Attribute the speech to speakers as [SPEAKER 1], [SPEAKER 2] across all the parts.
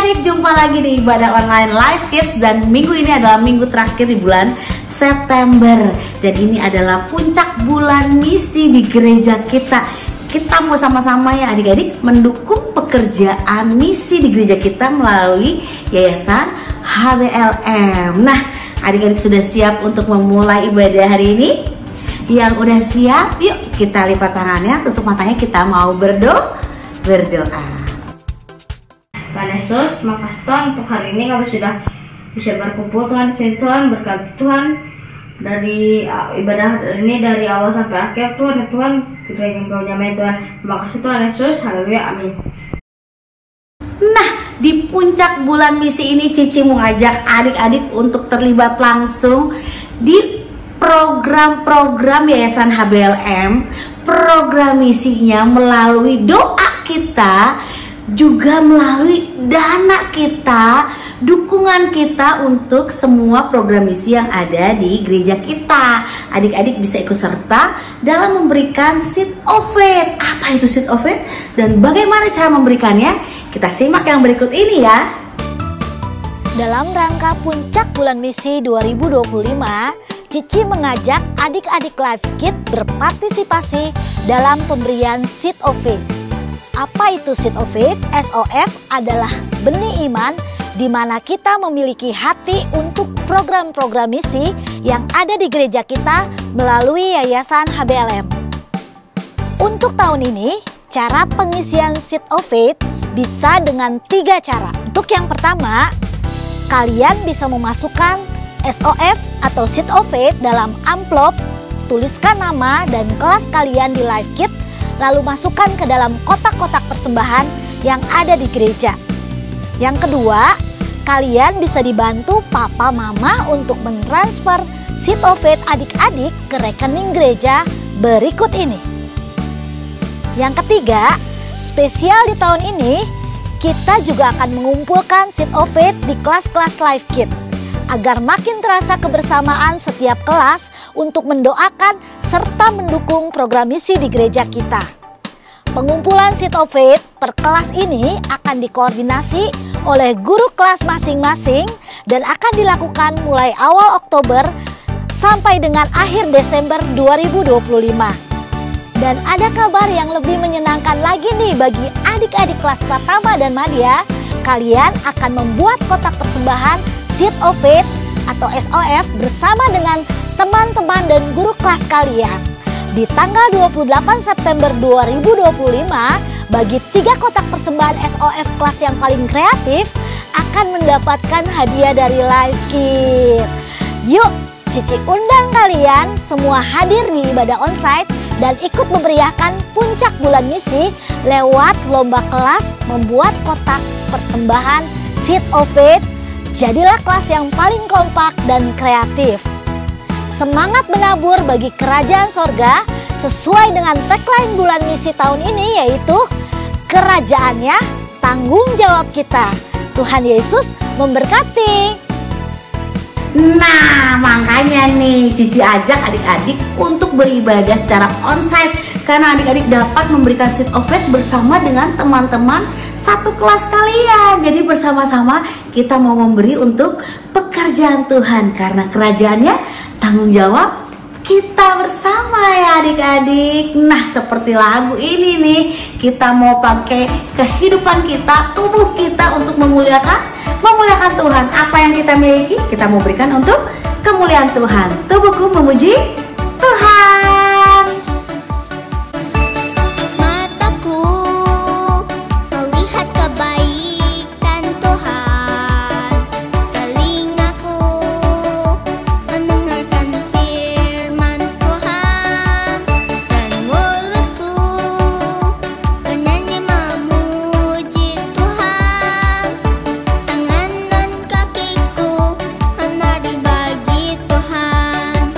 [SPEAKER 1] adik-adik, jumpa lagi di Ibadah Online Live Kids. Dan minggu ini adalah minggu terakhir di bulan September. Dan ini adalah puncak bulan misi di gereja kita. Kita mau sama-sama ya adik-adik mendukung pekerjaan misi di gereja kita melalui Yayasan HBLM. Nah, adik-adik sudah siap untuk memulai ibadah hari ini? Yang udah siap, yuk kita lipat tangannya, tutup matanya, kita mau berdoa.
[SPEAKER 2] Tuhan Yesus, terima kasih Tuhan untuk hari ini kami sudah bisa berkumpul Tuhan. Tuhan berkati Tuhan dari ibadah ini dari awal sampai akhir Tuhan. Tuhan kita ingin Kau nyamai Tuhan. Terima kasih Tuhan Yesus, haleluya, amin.
[SPEAKER 1] Nah, di puncak bulan misi ini Cici mau ngajak adik-adik untuk terlibat langsung di program-program Yayasan HBLM. Program misinya melalui doa kita, juga melalui dana kita, dukungan kita untuk semua program misi yang ada di gereja kita. Adik-adik bisa ikut serta dalam memberikan seed of faith. Apa itu seed of faith dan bagaimana cara memberikannya? Kita simak yang berikut ini ya.
[SPEAKER 3] Dalam rangka puncak bulan misi 2025, Cici mengajak adik-adik Live Kids berpartisipasi dalam pemberian Seed of Faith. Apa itu Seed of Faith? SOF adalah benih iman di mana kita memiliki hati untuk program-program misi yang ada di gereja kita melalui Yayasan HBLM. Untuk tahun ini, cara pengisian Seed of Faith bisa dengan 3 cara. Untuk yang pertama, kalian bisa memasukkan SOF atau Seed of Faith dalam amplop, tuliskan nama dan kelas kalian di Live Kids, lalu masukkan ke dalam kotak-kotak persembahan yang ada di gereja. Yang kedua, kalian bisa dibantu papa mama untuk mentransfer Seed of Faith adik-adik ke rekening gereja berikut ini. Yang ketiga, spesial di tahun ini, kita juga akan mengumpulkan Seed of Faith di kelas-kelas Live Kids agar makin terasa kebersamaan setiap kelas untuk mendoakan serta mendukung program misi di gereja kita. Pengumpulan Seed of Faith per kelas ini akan dikoordinasi oleh guru kelas masing-masing dan akan dilakukan mulai awal Oktober sampai dengan akhir Desember 2025. Dan ada kabar yang lebih menyenangkan lagi nih bagi adik-adik kelas Pratama dan Madya. Kalian akan membuat kotak persembahan Seed of Faith atau SOF bersama dengan teman-teman dan guru kelas kalian. Di tanggal 28 September 2025, bagi 3 kotak persembahan SOF kelas yang paling kreatif akan mendapatkan hadiah dari Live Kids. Yuk, Cici undang kalian semua hadir di ibadah onsite dan ikut memeriahkan puncak bulan misi lewat lomba kelas membuat kotak persembahan Seed of Faith. Jadilah kelas yang paling kompak dan kreatif. Semangat menabur bagi kerajaan sorga sesuai dengan tagline bulan misi tahun ini, yaitu kerajaannya tanggung jawab kita. Tuhan Yesus memberkati.
[SPEAKER 1] Nah, makanya nih Cici ajak adik-adik untuk beribadah secara onsite, karena adik-adik dapat memberikan Seed of Faith bersama dengan teman-teman satu kelas kalian. Jadi bersama-sama kita mau memberi untuk pekerjaan Tuhan, karena kerajaannya tanggung jawab kita bersama ya adik-adik. Nah, seperti lagu ini nih, kita mau pakai kehidupan kita, tubuh kita untuk memuliakan Tuhan. Apa yang kita miliki, kita mau berikan untuk kemuliaan Tuhan. Tubuhku memuji Tuhan.
[SPEAKER 4] Mataku melihat kebaikan Tuhan, telingaku mendengarkan firman Tuhan, dan mulutku bernyanyi memuji Tuhan. Tangan dan kakiku menari bagi Tuhan.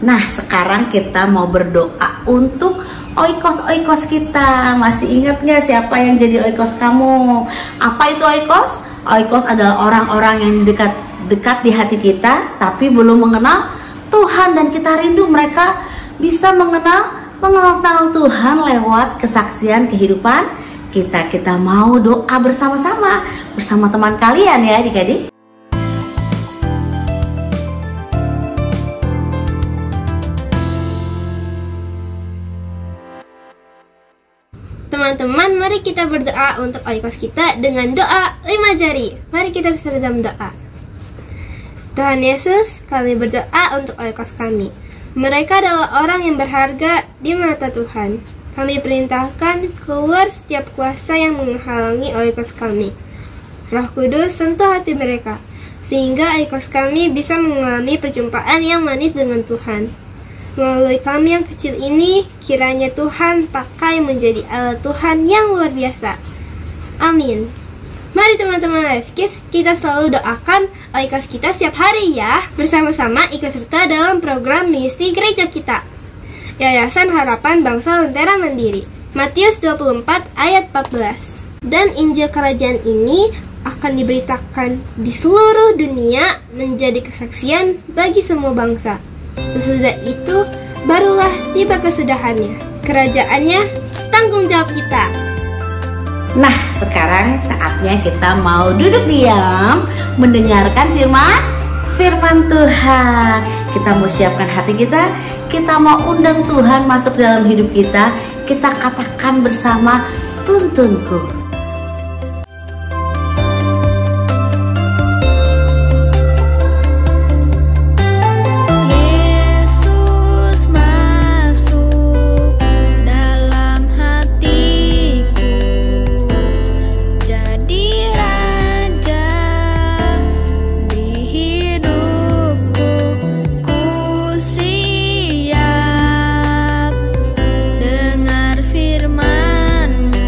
[SPEAKER 1] Nah, sekarang kita mau berdoa untuk oikos-oikos kita. Masih ingat gak siapa yang jadi oikos kamu? Apa itu oikos? Oikos adalah orang-orang yang dekat di hati kita, tapi belum mengenal Tuhan, dan kita rindu mereka bisa mengenal Tuhan lewat kesaksian kehidupan kita. Kita mau doa bersama-sama bersama teman kalian ya adik-adik.
[SPEAKER 5] Teman-teman, mari kita berdoa untuk oikos kita dengan doa 5 jari. Mari kita bersatu dalam doa. Tuhan Yesus, kami berdoa untuk oikos kami. Mereka adalah orang yang berharga di mata Tuhan. Kami perintahkan keluar setiap kuasa yang menghalangi oikos kami. Roh Kudus sentuh hati mereka, sehingga oikos kami bisa mengalami perjumpaan yang manis dengan Tuhan. Melalui kami yang kecil ini, kiranya Tuhan pakai menjadi alat Tuhan yang luar biasa. Amin. Mari teman-teman Life Kids, kita selalu doakan oikos kita setiap hari ya, bersama-sama ikut serta dalam program misi gereja kita. Yayasan Harapan Bangsa Lentera Mandiri, Matius 24 ayat 14. Dan Injil Kerajaan ini akan diberitakan di seluruh dunia menjadi kesaksian bagi semua bangsa. Sesudah itu, barulah tiba kesudahannya. Kerajaannya tanggung jawab kita.
[SPEAKER 1] Nah, sekarang saatnya kita mau duduk diam, mendengarkan firman Tuhan. Kita mau siapkan hati kita mau undang Tuhan masuk dalam hidup kita. Kita katakan bersama, tuntunku.
[SPEAKER 4] Firman-Mu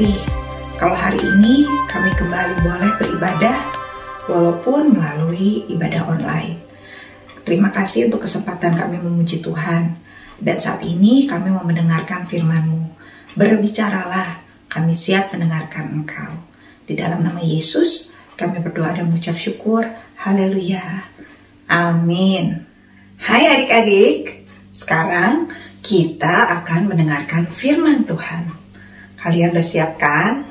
[SPEAKER 6] kasih kalau hari ini kami kembali boleh beribadah walaupun melalui ibadah online. Terima kasih untuk kesempatan kami memuji Tuhan. Dan saat ini kami mau mendengarkan firman-Mu. Berbicaralah, kami siap mendengarkan Engkau. Di dalam nama Yesus kami berdoa dan mengucap syukur. Haleluya. Amin. Hai adik-adik, sekarang kita akan mendengarkan firman Tuhan. Kalian udah siap kan?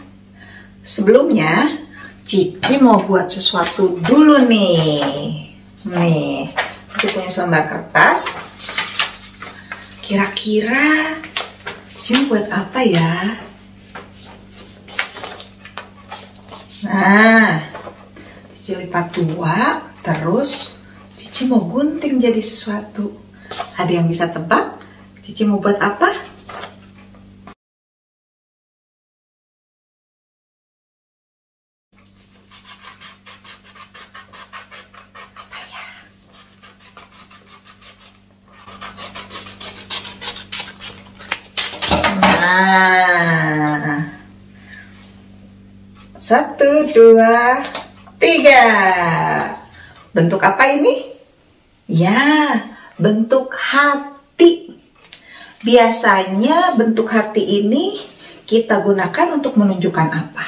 [SPEAKER 6] Sebelumnya, Cici mau buat sesuatu dulu nih. Cici punya selembar kertas. Kira-kira Cici buat apa ya? Nah, Cici lipat 2, terus Cici mau gunting jadi sesuatu. Ada yang bisa tebak? Cici mau buat apa? Nah, 1, 2, 3. Bentuk apa ini? Ya, bentuk hati. Biasanya bentuk hati ini kita gunakan untuk menunjukkan apa?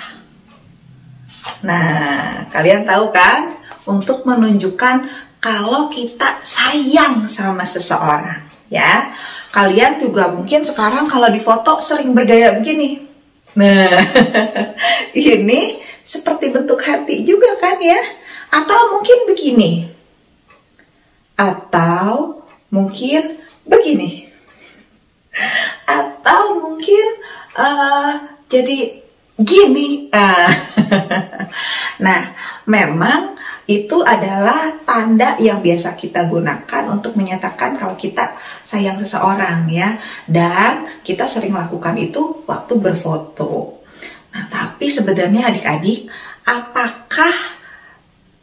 [SPEAKER 6] Nah, kalian tahu kan? Untuk menunjukkan kalau kita sayang sama seseorang, ya. Kalian juga mungkin sekarang kalau di foto sering bergaya begini. Nah, ini seperti bentuk hati juga kan ya? Atau mungkin begini. Atau mungkin begini. Atau mungkin jadi gini. Nah, memang itu adalah tanda yang biasa kita gunakan untuk menyatakan kalau kita sayang seseorang ya. Dan kita sering lakukan itu waktu berfoto. Nah, tapi sebenarnya adik-adik, apakah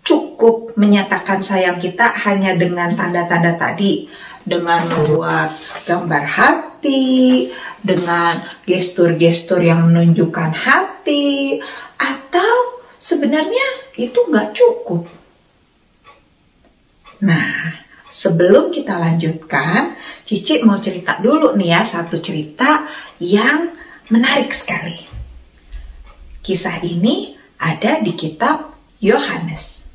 [SPEAKER 6] cukup menyatakan sayang kita hanya dengan tanda-tanda tadi? Dengan membuat gambar hati, dengan gestur-gestur yang menunjukkan hati, atau sebenarnya itu nggak cukup? Nah, sebelum kita lanjutkan, Cici mau cerita dulu nih ya, satu cerita yang menarik sekali. Kisah ini ada di kitab Yohanes.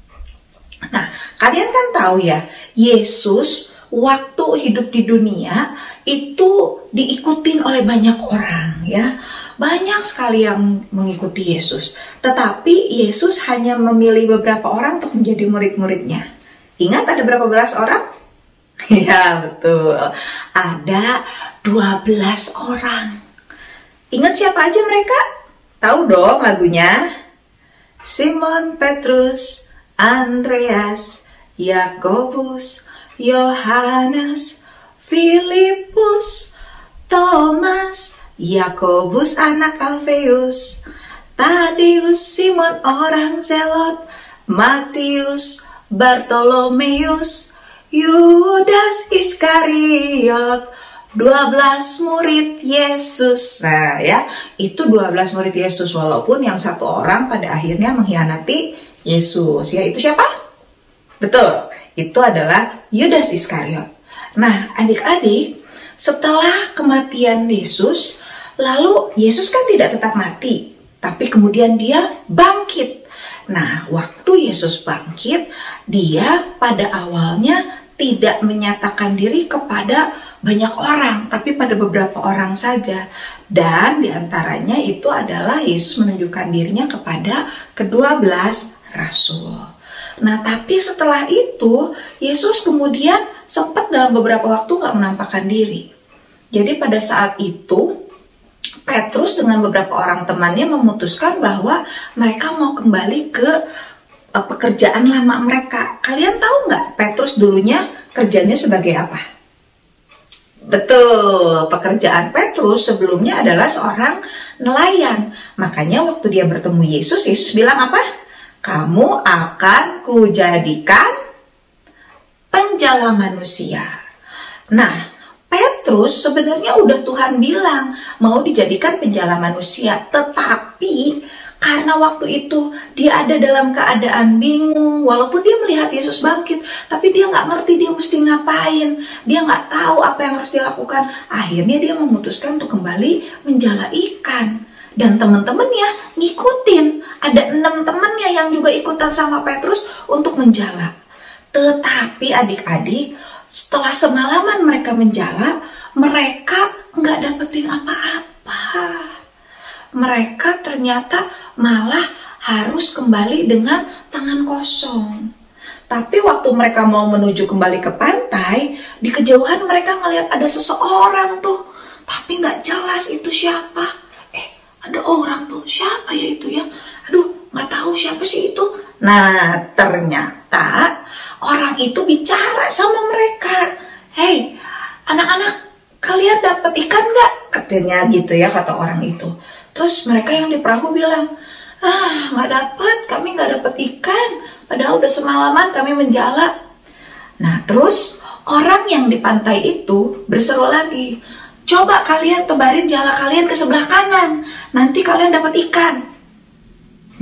[SPEAKER 6] Nah, kalian kan tahu ya, Yesus waktu hidup di dunia itu diikutin oleh banyak orang ya. Banyak sekali yang mengikuti Yesus. Tetapi Yesus hanya memilih beberapa orang untuk menjadi murid-muridnya. Ingat ada berapa belas orang? Ya betul, ada 12 orang. Ingat siapa aja mereka? Tahu dong lagunya? Simon Petrus, Andreas, Yakobus, Yohanes, Filipus, Thomas, Yakobus anak Alfeus, Tadeus, Simon orang Zelot, Matius, Bartolomeus, Yudas Iskariot, 12 murid Yesus. Nah ya, itu 12 murid Yesus, walaupun yang satu orang pada akhirnya mengkhianati Yesus. Ya, itu siapa? Betul, itu adalah Yudas Iskariot. Nah, adik-adik, setelah kematian Yesus, lalu Yesus kan tidak tetap mati, tapi kemudian dia bangkit. Nah, waktu Yesus bangkit, dia pada awalnya tidak menyatakan diri kepada banyak orang, tapi pada beberapa orang saja. Dan diantaranya itu adalah Yesus menunjukkan dirinya kepada ke-12 rasul. Nah, tapi setelah itu, Yesus kemudian sempat dalam beberapa waktu nggak menampakkan diri. Jadi pada saat itu, Petrus dengan beberapa orang temannya memutuskan bahwa mereka mau kembali ke pekerjaan lama mereka. Kalian tahu nggak Petrus dulunya kerjanya sebagai apa? Betul, pekerjaan Petrus sebelumnya adalah seorang nelayan. Makanya waktu dia bertemu Yesus, Yesus bilang apa? Kamu akan kujadikan penjala manusia. Nah, Petrus Petrus sebenarnya udah Tuhan bilang mau dijadikan penjala manusia, tetapi karena waktu itu dia ada dalam keadaan bingung, walaupun dia melihat Yesus bangkit, tapi dia nggak ngerti dia mesti ngapain, dia nggak tahu apa yang harus dilakukan. Akhirnya dia memutuskan untuk kembali menjala ikan. Dan teman-temannya ngikutin, ada 6 temannya yang juga ikutan sama Petrus untuk menjala. Tetapi adik-adik, setelah semalaman mereka menjala, mereka nggak dapetin apa-apa. Mereka ternyata malah harus kembali dengan tangan kosong. Tapi waktu mereka mau menuju kembali ke pantai, di kejauhan mereka ngelihat ada seseorang tuh, tapi nggak jelas itu siapa. Ada orang tuh, siapa ya itu ya? Aduh, nggak tahu siapa sih itu. Nah, ternyata orang itu bicara sama mereka. Hei, anak-anak, kalian dapat ikan nggak? Katanya gitu ya, kata orang itu. Terus mereka yang di perahu bilang, nggak dapat, kami nggak dapat ikan. Padahal udah semalaman kami menjala. Nah, terus orang yang di pantai itu berseru lagi, coba kalian tebarin jala kalian ke sebelah kanan, nanti kalian dapat ikan.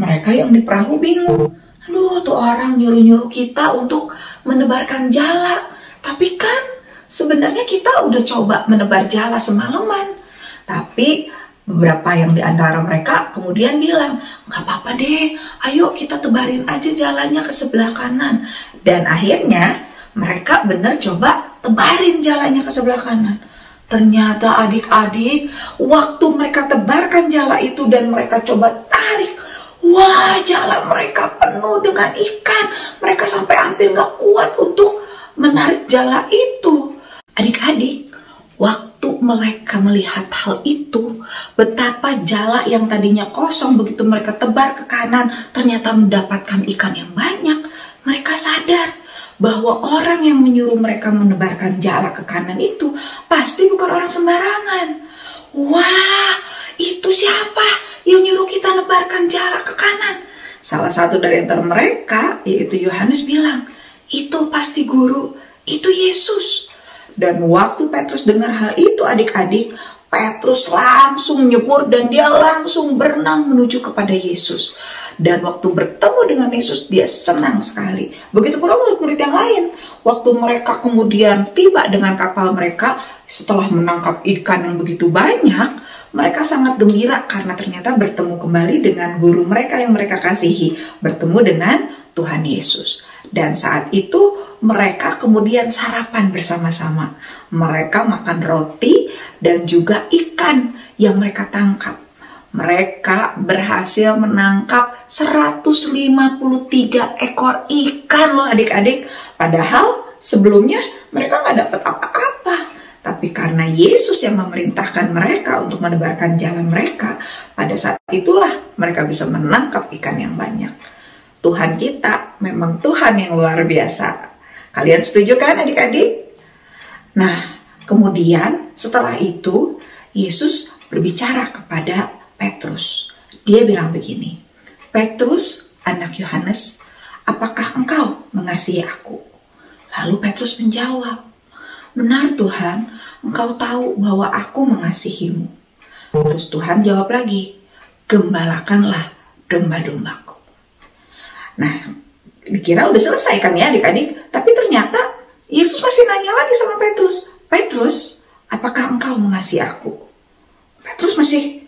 [SPEAKER 6] Mereka yang di perahu bingung. Aduh, tuh orang nyuruh-nyuruh kita untuk menebarkan jala. Tapi kan sebenarnya kita udah coba menebar jala semalaman. Tapi beberapa yang di antara mereka kemudian bilang, nggak apa-apa deh, ayo kita tebarin aja jalannya ke sebelah kanan. Dan akhirnya mereka bener coba tebarin jalannya ke sebelah kanan. Ternyata adik-adik, waktu mereka tebarkan jala itu dan mereka coba tarik, wah, jala mereka penuh dengan ikan. Mereka sampai hampir gak kuat untuk menarik jala itu. Adik-adik, waktu mereka melihat hal itu, betapa jala yang tadinya kosong begitu mereka tebar ke kanan, ternyata mendapatkan ikan yang banyak. Mereka sadar bahwa orang yang menyuruh mereka menebarkan jala ke kanan itu pasti bukan orang sembarangan. Wah, itu siapa yang nyuruh kita nebarkan jala ke kanan? Salah satu dari antara mereka, yaitu Yohanes, bilang, itu pasti guru, itu Yesus. Dan waktu Petrus dengar hal itu adik-adik, Petrus langsung nyebur dan dia langsung berenang menuju kepada Yesus. Dan waktu bertemu dengan Yesus, dia senang sekali. Begitu pula murid-murid yang lain. Waktu mereka kemudian tiba dengan kapal mereka, setelah menangkap ikan yang begitu banyak, mereka sangat gembira karena ternyata bertemu kembali dengan guru mereka yang mereka kasihi, bertemu dengan Tuhan Yesus. Dan saat itu mereka kemudian sarapan bersama-sama. Mereka makan roti dan juga ikan yang mereka tangkap. Mereka berhasil menangkap 153 ekor ikan loh adik-adik. Padahal sebelumnya mereka nggak dapat apa-apa. Tapi karena Yesus yang memerintahkan mereka untuk menebarkan jala mereka, pada saat itulah mereka bisa menangkap ikan yang banyak. Tuhan kita memang Tuhan yang luar biasa. Kalian setuju kan adik-adik? Nah, kemudian setelah itu Yesus berbicara kepada Petrus. Dia bilang begini, Petrus, anak Yohanes, apakah engkau mengasihi aku? Lalu Petrus menjawab, benar Tuhan, engkau tahu bahwa aku mengasihimu. Terus Tuhan jawab lagi, gembalakanlah domba-dombaku. Nah, dikira udah selesai kan ya adik-adik, tapi ternyata Yesus masih nanya lagi sama Petrus, Petrus, apakah engkau mengasihi aku? Petrus masih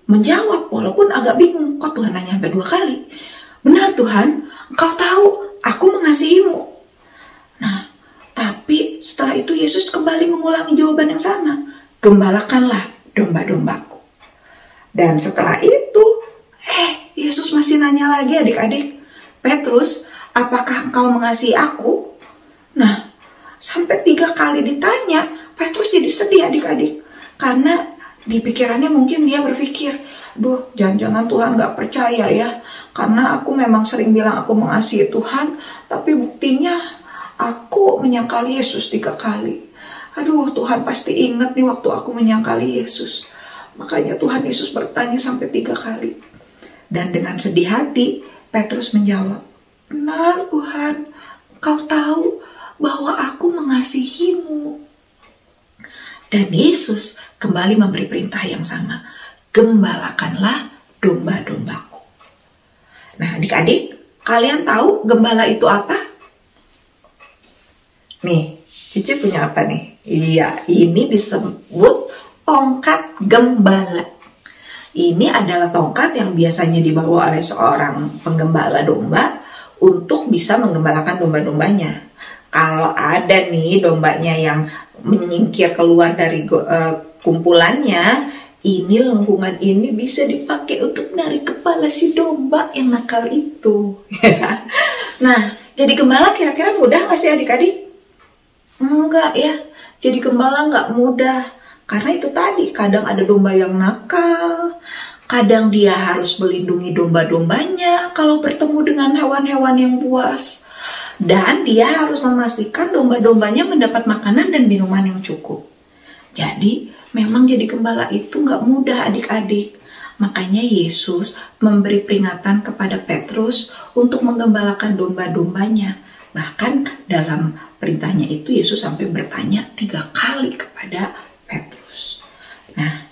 [SPEAKER 6] menjawab walaupun agak bingung, kok Tuhan nanya sampai 2 kali. Benar Tuhan, engkau tahu aku mengasihimu. Nah, tapi setelah itu Yesus kembali mengulangi jawaban yang sama, gembalakanlah domba-dombaku. Dan setelah itu, Yesus masih nanya lagi adik-adik, Petrus, apakah engkau mengasihi aku? Nah, sampai 3 kali ditanya, Petrus jadi sedih adik-adik. Karena di pikirannya mungkin dia berpikir, duh, jangan-jangan Tuhan gak percaya ya. Karena aku memang sering bilang aku mengasihi Tuhan, tapi buktinya aku menyangkali Yesus 3 kali. Aduh, Tuhan pasti ingat nih waktu aku menyangkali Yesus. Makanya Tuhan Yesus bertanya sampai 3 kali. Dan dengan sedih hati, Petrus menjawab, benar Tuhan, Engkau tahu bahwa aku mengasihimu. Dan Yesus kembali memberi perintah yang sama. Gembalakanlah domba-dombaku. Nah, adik-adik, kalian tahu gembala itu apa? Nih, Cici punya apa nih? Iya, ini disebut tongkat gembala. Ini adalah tongkat yang biasanya dibawa oleh seorang penggembala domba untuk bisa menggembalakan domba-dombanya. Kalau ada nih dombanya yang menyingkir keluar dari kumpulannya, ini lengkungan ini bisa dipakai untuk narik kepala si domba yang nakal itu. Nah, jadi gembala kira-kira mudah nggak sih adik-adik? Enggak ya, jadi gembala nggak mudah. Karena itu tadi, kadang ada domba yang nakal, kadang dia harus melindungi domba-dombanya kalau bertemu dengan hewan-hewan yang buas. Dan dia harus memastikan domba-dombanya mendapat makanan dan minuman yang cukup. Jadi memang jadi gembala itu nggak mudah adik-adik. Makanya Yesus memberi peringatan kepada Petrus untuk menggembalakan domba-dombanya. Bahkan dalam perintahnya itu Yesus sampai bertanya 3 kali kepada Petrus. Nah,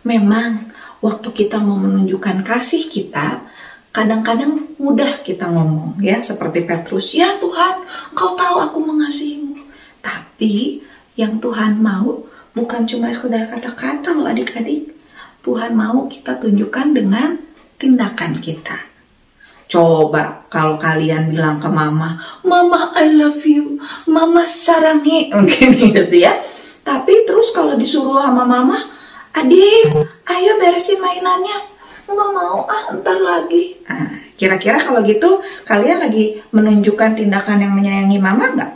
[SPEAKER 6] memang waktu kita mau menunjukkan kasih kita, kadang-kadang mudah kita ngomong ya, seperti Petrus, ya Tuhan, Engkau tahu aku mengasihimu. Tapi yang Tuhan mau bukan cuma sekedar kata-kata loh adik-adik. Tuhan mau kita tunjukkan dengan tindakan kita. Coba kalau kalian bilang ke mama, Mama I love you, Mama sarangi, mungkin gitu ya. Tapi terus kalau disuruh sama mama, adik, ayo beresin mainannya. Nggak mau, ntar lagi. Nah, kira-kira kalau gitu, kalian lagi menunjukkan tindakan yang menyayangi mama nggak?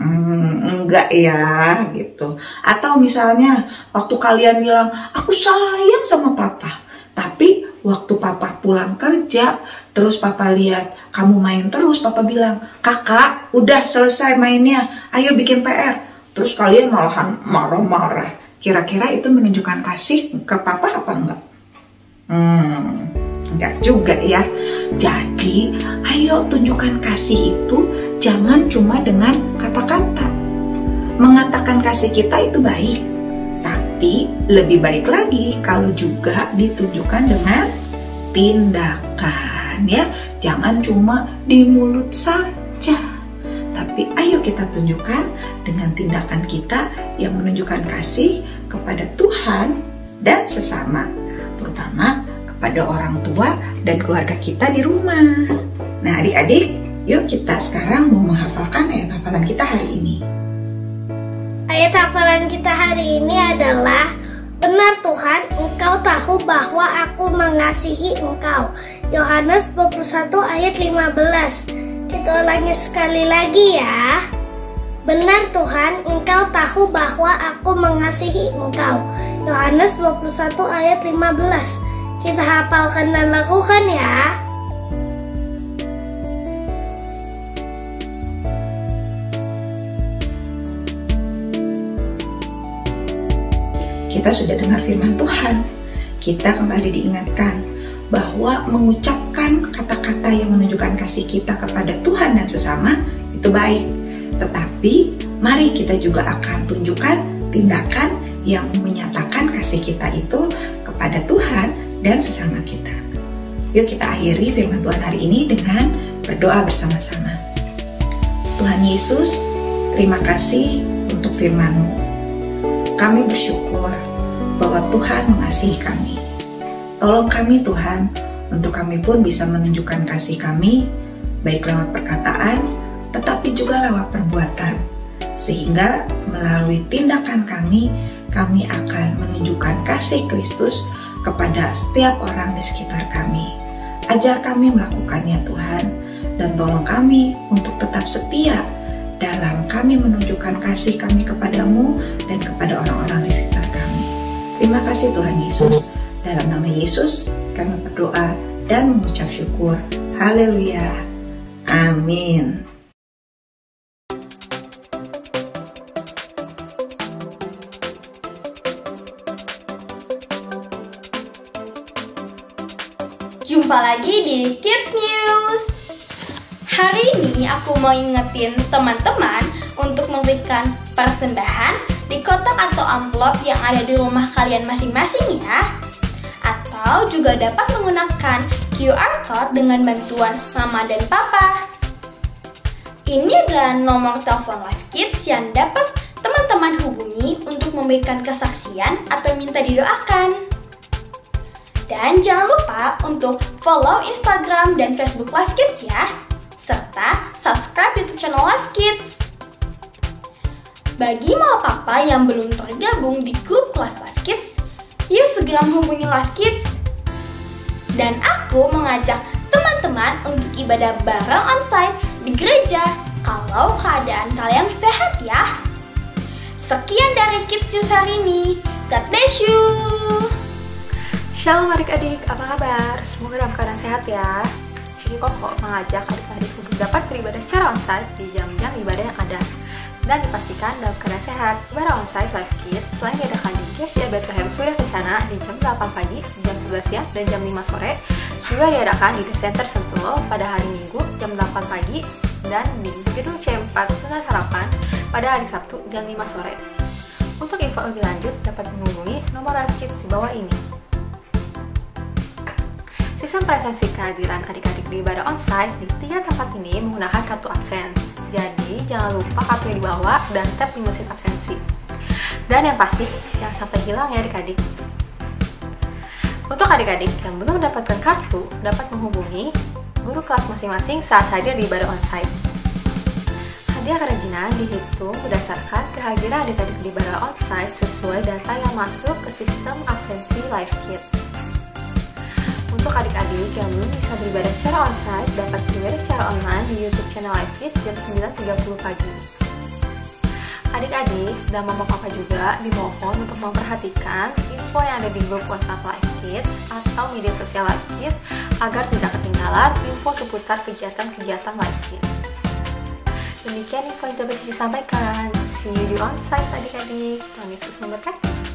[SPEAKER 6] Enggak ya, gitu. Atau misalnya, waktu kalian bilang, aku sayang sama papa. Tapi waktu papa pulang kerja, terus papa lihat kamu main terus, papa bilang, kakak, udah selesai mainnya, ayo bikin PR. Terus kalian malahan marah-marah. Kira-kira itu menunjukkan kasih ke papa apa enggak? Enggak juga ya. Jadi, ayo tunjukkan kasih itu jangan cuma dengan kata-kata. Mengatakan kasih kita itu baik, tapi lebih baik lagi kalau juga ditunjukkan dengan tindakan ya. Jangan cuma di mulut saja, tapi ayo kita tunjukkan dengan tindakan kita yang menunjukkan kasih kepada Tuhan dan sesama, terutama kepada orang tua dan keluarga kita di rumah. Nah adik-adik, yuk kita sekarang mau menghafalkan ayat hafalan kita hari ini.
[SPEAKER 7] Ayat hafalan kita hari ini adalah, benar Tuhan, Engkau tahu bahwa aku mengasihi Engkau. Yohanes 21 ayat 15. Kita ulangi sekali lagi ya. Benar Tuhan, Engkau tahu bahwa aku mengasihi Engkau. Yohanes 21 ayat 15. Kita hafalkan dan lakukan ya.
[SPEAKER 6] Kita sudah dengar firman Tuhan. Kita kembali diingatkan bahwa mengucapkan kata-kata yang menunjukkan kasih kita kepada Tuhan dan sesama itu baik. Tetapi mari kita juga akan tunjukkan tindakan yang menyatakan kasih kita itu kepada Tuhan dan sesama kita. Yuk kita akhiri firman Tuhan hari ini dengan berdoa bersama-sama. Tuhan Yesus, terima kasih untuk firman-Mu. Kami bersyukur bahwa Tuhan mengasihi kami. Tolong kami Tuhan, untuk kami pun bisa menunjukkan kasih kami, baik lewat perkataan, tetapi juga lewat perbuatan. Sehingga melalui tindakan kami akan menunjukkan kasih Kristus kepada setiap orang di sekitar kami. Ajar kami melakukannya Tuhan, dan tolong kami untuk tetap setia dalam kami menunjukkan kasih kami kepadamu dan kepada orang-orang di sekitar kami. Terima kasih Tuhan Yesus. Dalam nama Yesus kami berdoa dan mengucap syukur. Haleluya. Amin.
[SPEAKER 8] Jumpa lagi di Kids News. Hari ini aku mau ingetin teman-teman untuk memberikan persembahan di kotak atau amplop yang ada di rumah kalian masing-masing ya. Atau juga dapat menggunakan QR Code dengan bantuan mama dan papa. Ini adalah nomor telepon Live Kids yang dapat teman-teman hubungi untuk memberikan kesaksian atau minta didoakan. Dan jangan lupa untuk follow Instagram dan Facebook Live Kids ya, serta subscribe YouTube channel Live Kids. Bagi mama papa yang belum tergabung di grup Live Kids, yuk segera menghubungi Live Kids. Dan aku mengajak teman-teman untuk ibadah bareng onsite di gereja kalau keadaan kalian sehat ya. Sekian dari Kids News hari ini. God bless you.
[SPEAKER 9] Shalom adik-adik, apa kabar? Semoga dalam keadaan sehat ya. Cici Koko mengajak adik-adik untuk dapat beribadah secara onsite di jam-jam ibadah yang ada. Dan dipastikan dalam keadaan sehat, ibadah onsite Live Kids selain diadakan di GCI Bethlehem Surya Kencana di jam 8 pagi, jam 11 siang, dan jam 5 sore, juga diadakan di The Center Sentul pada hari Minggu jam 8 pagi dan di Gedung C4 Pusat Harapan pada hari Sabtu jam 5 sore. Untuk info lebih lanjut dapat menghubungi nomor Live Kids di bawah ini. Sistem presensi kehadiran adik-adik di ibadah onsite di 3 tempat ini menggunakan kartu absen. Jadi jangan lupa kartu yang dibawa dan tap di mesin absensi. Dan yang pasti jangan sampai hilang ya adik-adik. Untuk adik-adik yang belum mendapatkan kartu dapat menghubungi guru kelas masing-masing saat hadir di ibadah onsite. Hadiah kerajinan dihitung berdasarkan kehadiran adik-adik di ibadah onsite sesuai data yang masuk ke sistem absensi Live Kids. Untuk adik-adik yang belum bisa beribadah secara onsite dapat beribadah secara online di YouTube channel Live Kids jam 9.30 pagi. Adik-adik dan mama papa juga dimohon untuk memperhatikan info yang ada di grup WhatsApp Live Kids atau media sosial Live Kids agar tidak ketinggalan info seputar kegiatan-kegiatan Live Kids. Demikian info yang dapat saya sampaikan. See you di onsite adik-adik. Tuhan Yesus memberkati.